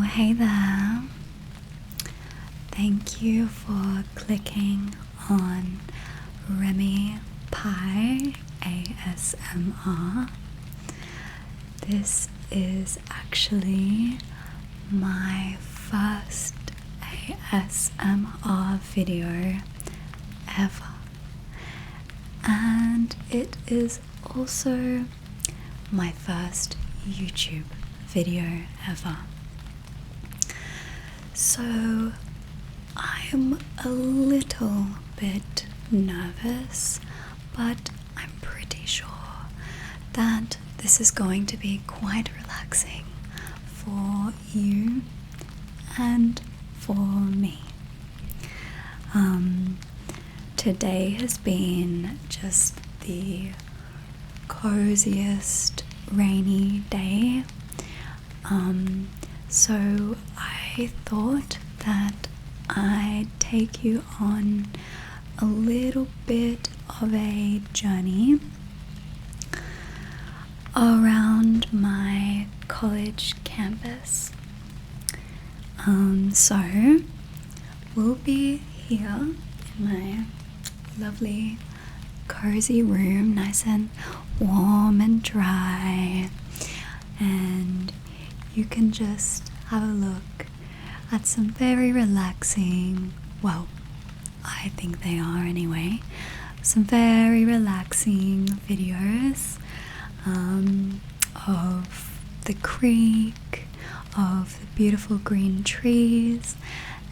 hey there. Thank you for clicking on Remy Pie ASMR. This is actually my first ASMR video ever, and it is also my first YouTube video ever. So I'm a little bit nervous, but I'm pretty sure that this is going to be quite relaxing for you and for me. Today has been just the coziest rainy day, so I thought that I'd take you on a little bit of a journey around my college campus. So we'll be here in my lovely cozy room, nice and warm and dry, and you can just have a look at some very relaxing, well, I think they are anyway, some very relaxing videos of the creek, of the beautiful green trees,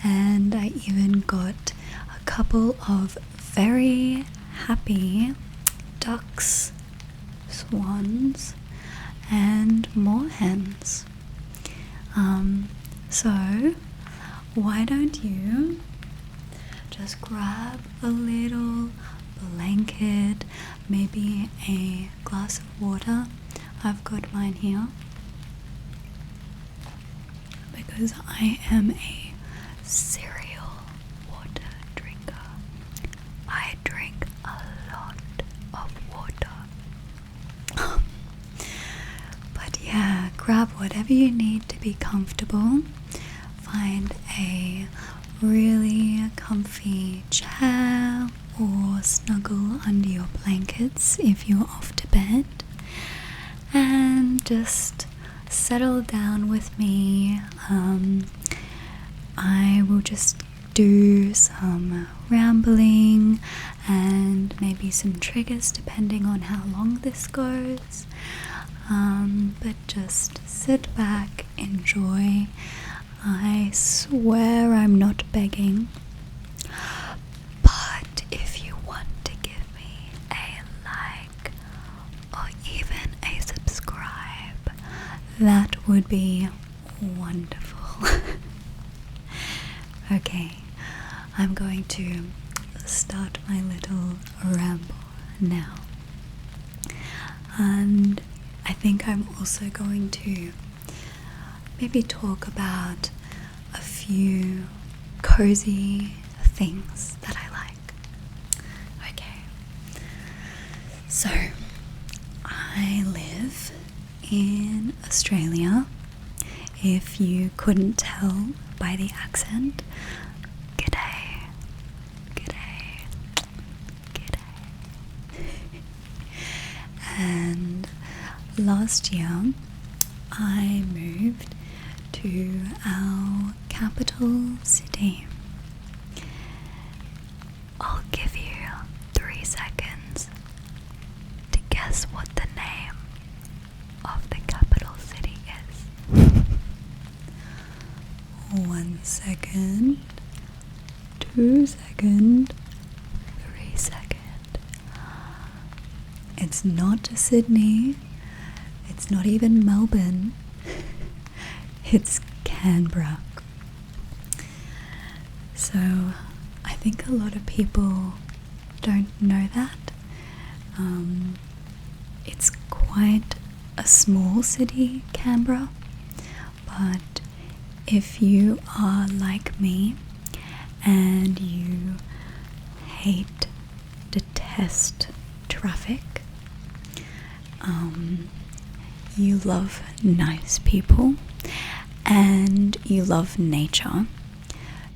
and I even got a couple of very happy ducks, swans, and moorhens. So why don't you just grab a little blanket, maybe a glass of water. I've got mine here because I am a serial water drinker. I drink a lot of water. But yeah, grab whatever you need to be comfortable. Find a really comfy chair or snuggle under your blankets if you're off to bed, and just settle down with me. I will just do some rambling and maybe some triggers depending on how long this goes, but just sit back, enjoy. I swear I'm not begging, but if you want to give me a like or even a subscribe, that would be wonderful. Okay, I'm going to start my little ramble now, and I think I'm also going to maybe talk about a few cozy things that I like. Okay, so I live in Australia. If you couldn't tell by the accent, g'day, g'day, g'day. And last year I moved to our capital city. I'll give you 3 seconds to guess what the name of the capital city is. 1 second, 2 seconds, 3 seconds. It's not Sydney. It's not even Melbourne. It's Canberra. So I think a lot of people don't know that. It's quite a small city, Canberra, but if you are like me and you detest traffic, you love nice people, and you love nature,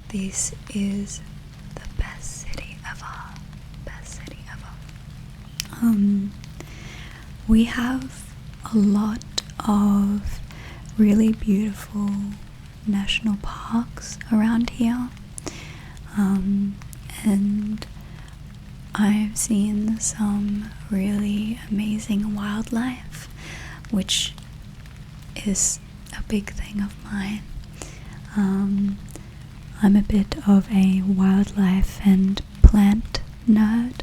this is the best city ever. Best city ever. We have a lot of really beautiful national parks around here, and I've seen some really amazing wildlife, which is a big thing of mine. I'm a bit of a wildlife and plant nerd.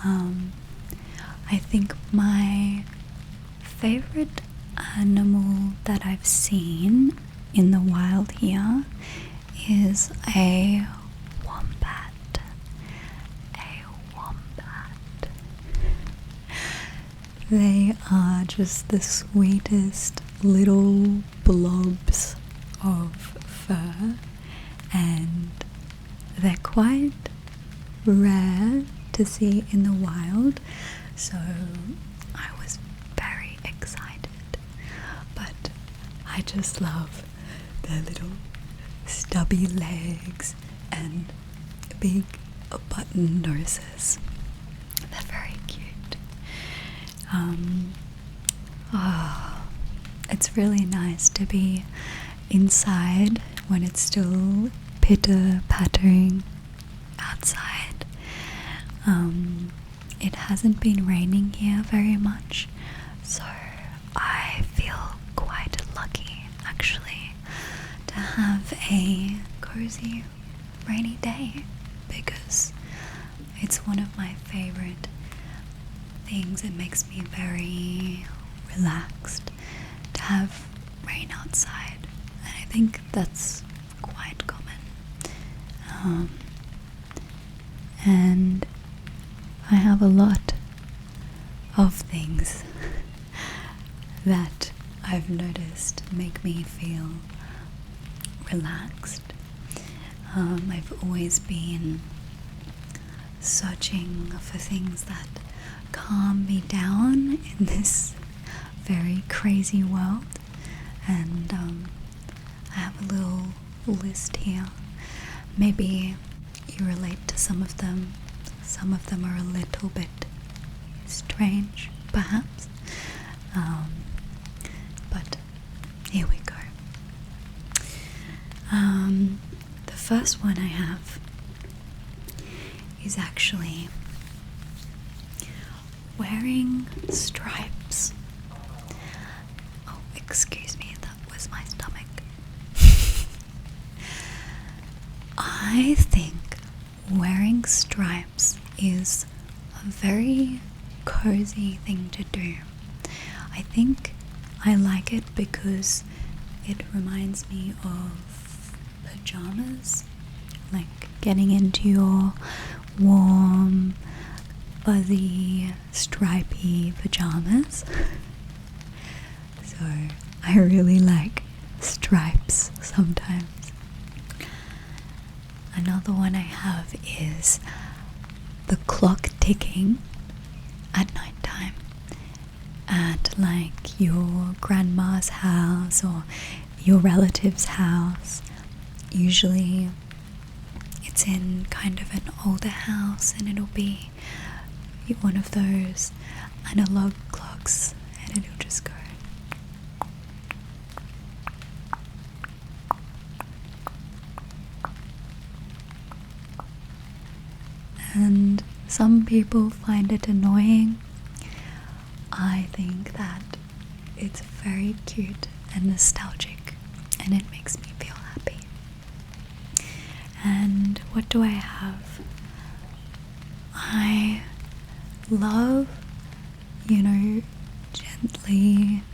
I think my favorite animal that I've seen in the wild here is a wombat. A wombat. They are just the sweetest little blobs of fur, and they're quite rare to see in the wild, so I was very excited. But I just love their little stubby legs and big button noses. They're very cute. It's really nice to be inside when it's still pitter-pattering outside. It hasn't been raining here very much, so I feel quite lucky actually to have a cozy rainy day, because it's one of my favorite things. It makes me very relaxed to have rain outside, and I think that's quite common. And I have a lot of things that I've noticed make me feel relaxed. I've always been searching for things that calm me down in this very crazy world, and I have a little list here. Maybe you relate to some of them. Some of them are a little bit strange, perhaps, but here we go. The first one I have is actually wearing stripes. Oh, excuse me, that was my stomach. I think wearing stripes is a very cozy thing to do. I think I like it because it reminds me of pajamas, like getting into your warm, fuzzy, stripy pajamas. So I really like stripes sometimes. Another one I have is the clock ticking at night time at like your grandma's house or your relative's house. Usually it's in kind of an older house, and it'll be one of those analog clocks, and it'll just go. And some people find it annoying. I think that it's very cute and nostalgic, and it makes me feel happy. And what do I have? I love,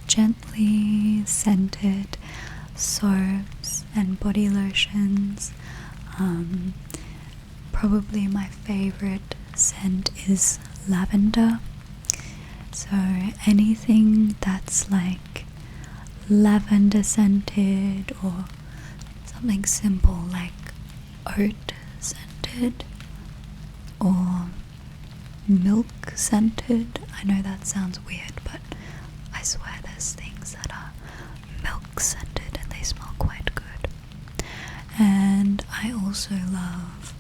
gently scented soaps and body lotions. Probably my favorite scent is lavender. So anything that's like lavender scented, or something simple like oat scented or milk scented. I know that sounds weird, but I swear there's things that are milk scented and they also love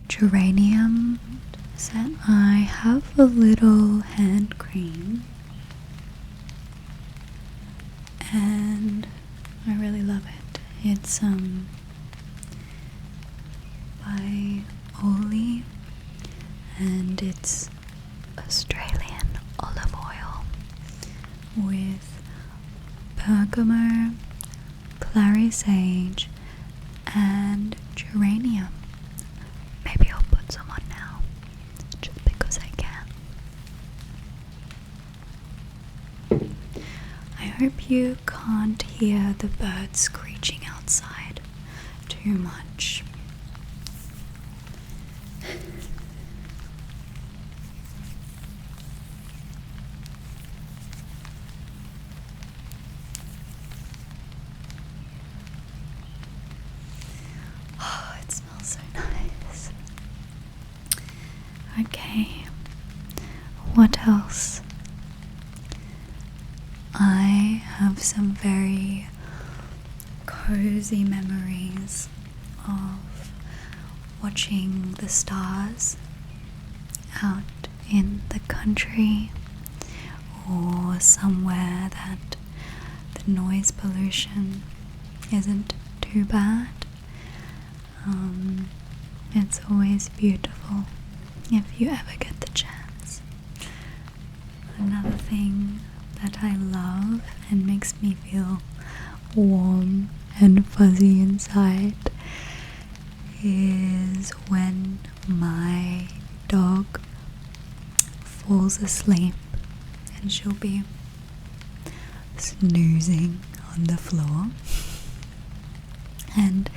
geranium scent. I have a little hand cream and I really love it. It's by Oli, and it's Australian olive oil with bergamot, clary sage and geranium. Maybe I'll put some on now just because I can. I hope you can't hear the birds screeching outside too much. Oh, it smells so nice. Okay, what else? I have some very cozy memories of watching the stars out in the country or somewhere that the noise pollution isn't too bad. It's always beautiful if you ever get the chance. Another thing that I love and makes me feel warm and fuzzy inside is when my dog falls asleep and she'll be snoozing on the floor, and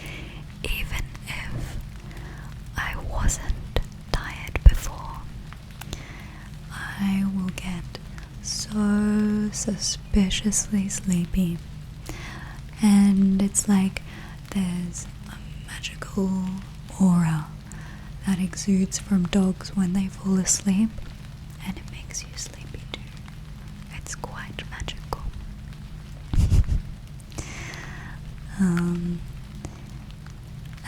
even if I wasn't tired before, I will get so suspiciously sleepy, and it's like there's a magical aura that exudes from dogs when they fall asleep, and it makes you sleepy too. It's quite magical.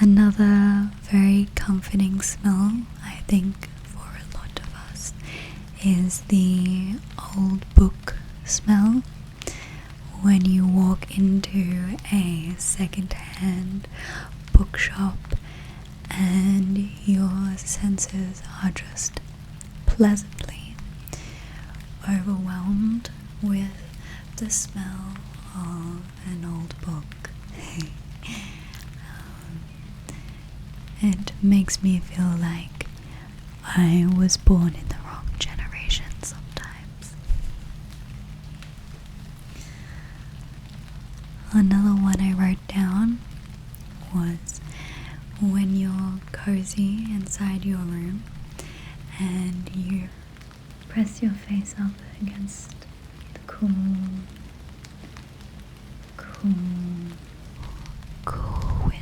Another very comforting smell, I think, for a lot of us is the old book smell. When you walk into a second-hand bookshop and your senses are just pleasantly overwhelmed with the smell of an old book. It makes me feel like I was born in the wrong generation sometimes. Another one I wrote down was when you're cozy inside your room and you press your face up against the cool window.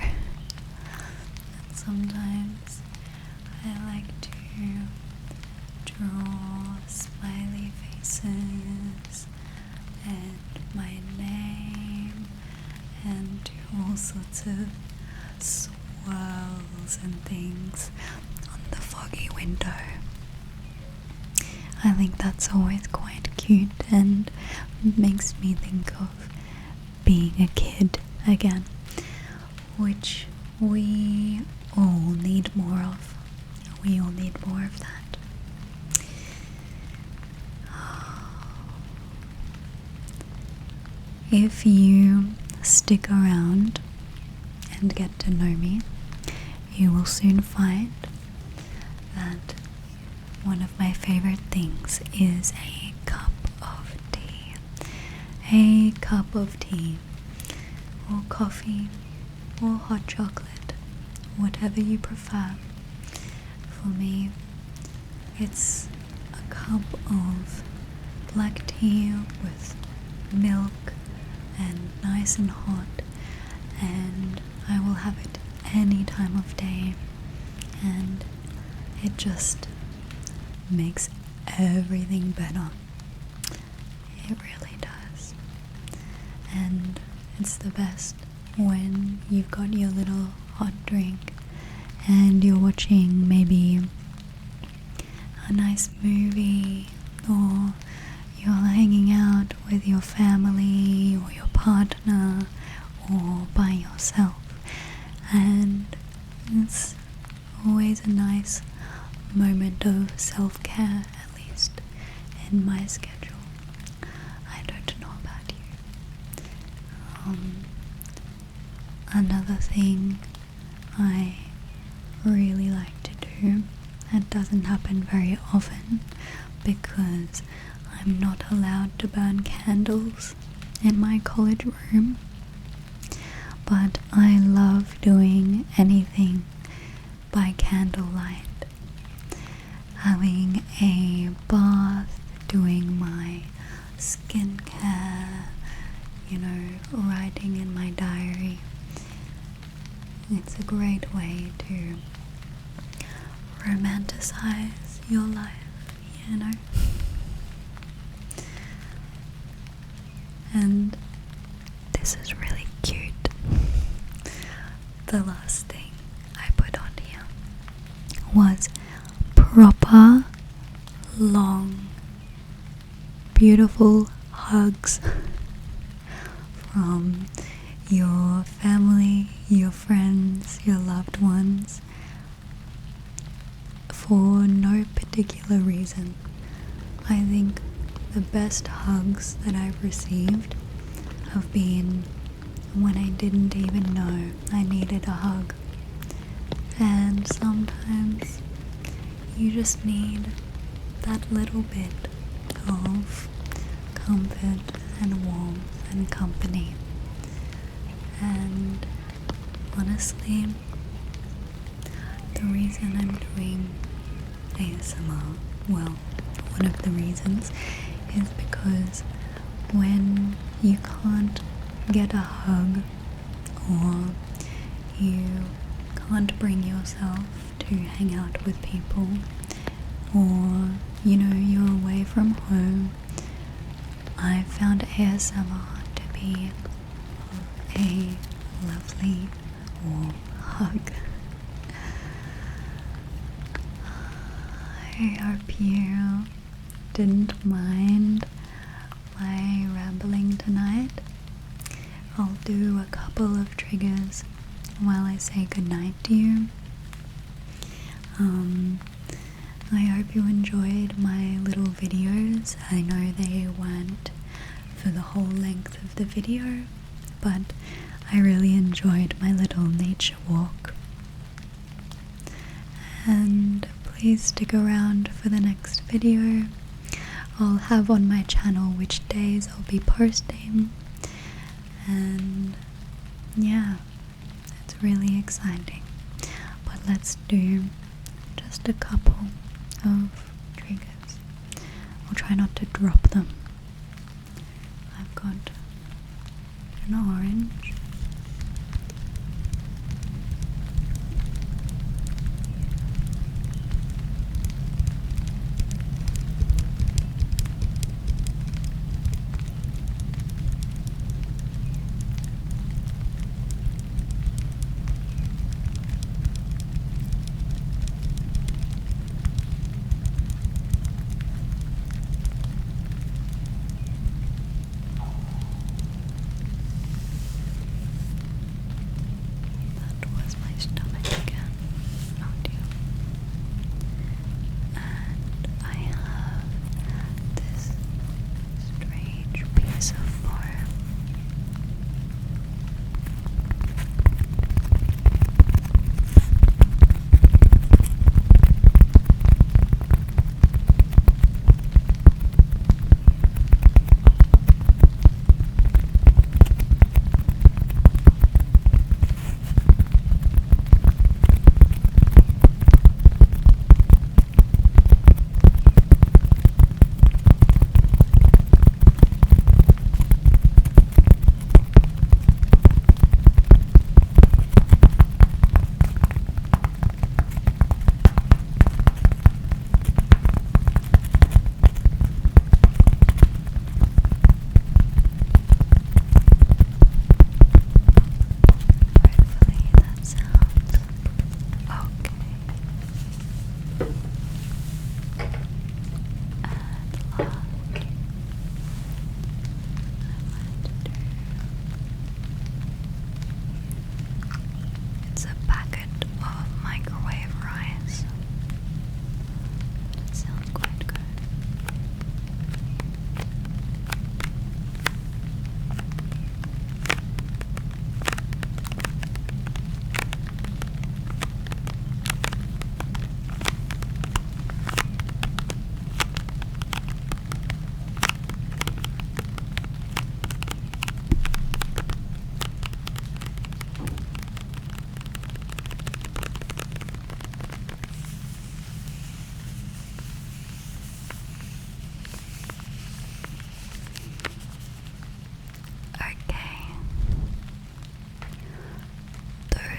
And sometimes I like to draw smiley faces and my name and do all sorts of swirls and things on the foggy window. I think that's always quite cute and makes me think of being a kid again, which we all need more of. We all need more of that. If you stick around and get to know me, you will soon find that one of my favorite things is a cup of tea. A cup of tea, or coffee, or hot chocolate, whatever you prefer. For me, it's a cup of black tea with milk and nice and hot, and I will have it any time of day, and it just makes everything better. It really does. And it's the best when you've got your little hot drink and you're watching maybe a nice movie, or you're hanging out with your family or your partner or by yourself, and it's always a nice moment of self-care, at least in my schedule. I don't know about you. Another thing I really like to do, it doesn't happen very often because I'm not allowed to burn candles in my college room, but I love doing anything by candlelight. Having a bath, doing my skincare, writing in my diary. It's a great way to romanticize your life. And this is really cute. The last thing I put on here was proper, long, beautiful hugs from your family, your friends, your loved ones, for no particular reason. I think the best hugs that I've received have been when I didn't even know I needed a hug. And sometimes you just need that little bit of comfort and warmth and company. And honestly, the reason I'm doing ASMR, well, one of the reasons is because when you can't get a hug, or you can't bring yourself to hang out with people, or you're away from home, I found ASMR to be a lovely warm hug. I hope you didn't mind my rambling tonight. I'll do a couple of triggers while I say goodnight to you. I hope you enjoyed my little videos. I know they weren't for the whole length of the video, but I really enjoyed my little nature walk. And please stick around for the next video. I'll have on my channel which days I'll be posting, and yeah, it's really exciting. But let's do just a couple of triggers. I'll try not to drop them. I've got an orange,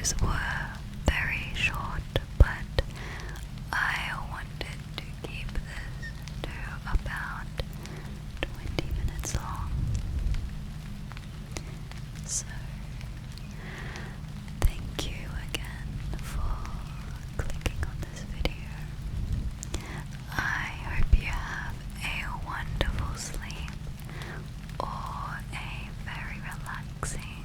videos were very short, but I wanted to keep this to about 20 minutes long. So, thank you again for clicking on this video. I hope you have a wonderful sleep or a very relaxing